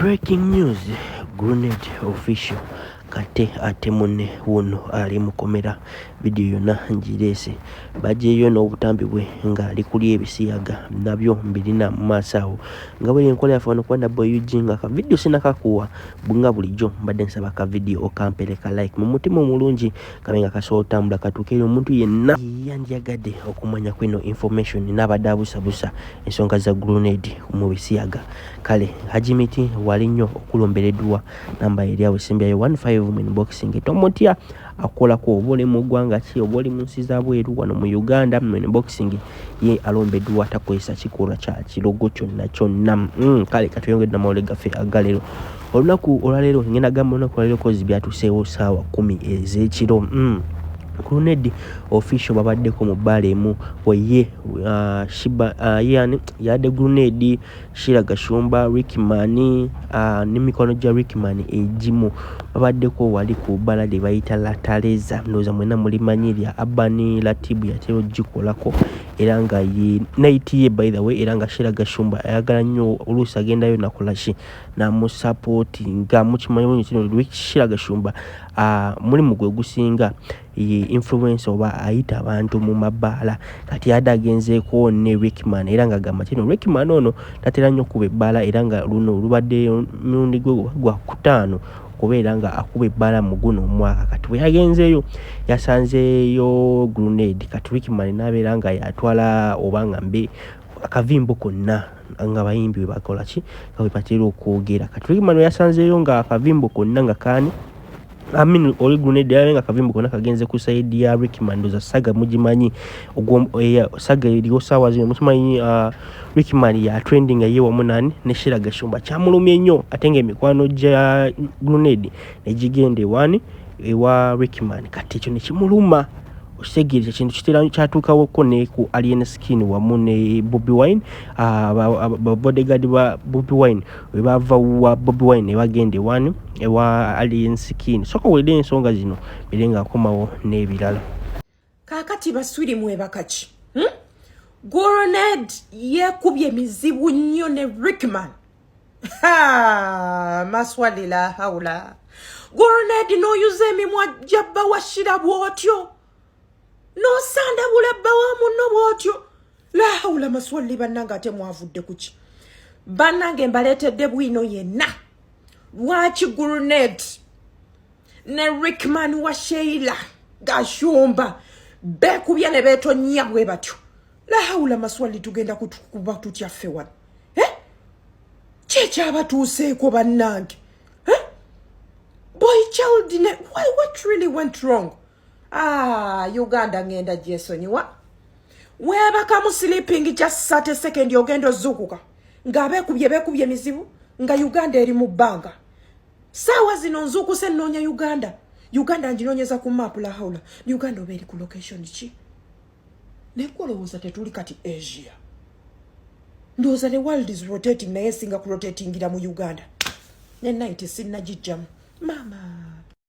Breaking news, Grenade official kate ate munne wuno ali mukomera video yona njirese bajeyo n'obutambi bwe nga ali kuli ebisiyaga nabyo mbirina mu maaso awo nga bwe enkola yafano kwanda boy ujinga ka video sinakakuwa bunga bulijjo mbadde nsaba ka video okampeleka like mu mutima mulungi kamenga kasootambula katukere omuntu yenna yanjagadde okumanya kwino information n'abadabusabusa ensonga za Grenade mu bisiyaga kale hajimiti walinyo okulomberedwa namba eriawo simbyayo 15 mu boxing tomotya akola ko obole mu gwanga ki obole mu nsiza bweru wano mu Uganda mu boxing ye alombeddwa atakwesa kikola kya kirogo kyonna kale katuyongedde namawole gafe agalero olunaku olwalero ngenda gamba olunaku olwalero kozi byatuseewo saawa 10 ez'ekiro Grenade official babaddeko mu balemu oye shiba yani yade Grenade Shira Gashumba Rickman n'emikono gya Rickman ejimu babaddeko wali ku bala de bayita lataleza ndoza mwena mulimanyirya abani latibu yatero jikolako era nga yi night ye by the way era nga Shira Gashumba ayagala nnyo oluusi agendayo nakolashi na mu support nga mukimanyi kino Shira Gashumba muri mugwe gusinga influence oba ayita abantu mu mabala kati adagenzeeko ne Rickman era nga gamba kino Rickman ono tatera nnyo kuba ebbala era nga luno lubadde mulundi gwa kutaano kubeera nga akuba ebbala mu guno omwaka kati bwe yagenzeeyo yasanzeeyo Grenade kati Rickman n'abeera nga yatwala oba nga mbe akavimbo konna nga bayimbi we bakola ki nga bwe okwogera kati Rickman yasanzeeyo nga akavimbo konna nga kaani oli Grenade yabenga kavimbo kona kagenze ku side ya Rickman ndoza saga mujimanyi saga iliyo sawa zino muchimanyi Rickman ya trending ye wa munani ne Shira Gashumba chamulumye nnyo atenge emikwano gya Grenade nejigende wani ewa Rickman kati ekyo nekimuluma osegere ekintu kitera kyatukawo ko ne ku Alien Skin wamu ne Bobby Wine bodyguard ba Bobby Wine we bava wa Bobby Wine ne bagende wani ewa Alien Skin soko wede ensonga zino birenga akomawo n'ebirala kakati baswiri mwebakachi Grenade yekubye mizibu nnyo ne Rickman maswali la haula Grenade no yuze emimwa jabba wa Shira bwotyo no sanda bulabba wa munno bwotyo la haula maswali bannanga ate mwavudde kuki bannange mbaletedde bwino yenna lwaki Grenade ne Rickman wa Sheila Gashumba bekubya ne betonya bwe batyo la haula maswali tugenda kutukuba tutyaffe wano checha batuuseeko bannange boy child what really went wrong Uganda ngenda jesonyiwa webaka mu sleeping just 30 seconds ogendo zukuka nga bekubye mizibu nga Uganda eri mu banga sawa zino nzuku se nonya Uganda njinonyeza ku map la haula Uganda oberi ku location chi nekolowooza tetuli kati Asia ndoza the world is rotating naye singa ku rotating ira mu Uganda ne night sinna jijjamu mama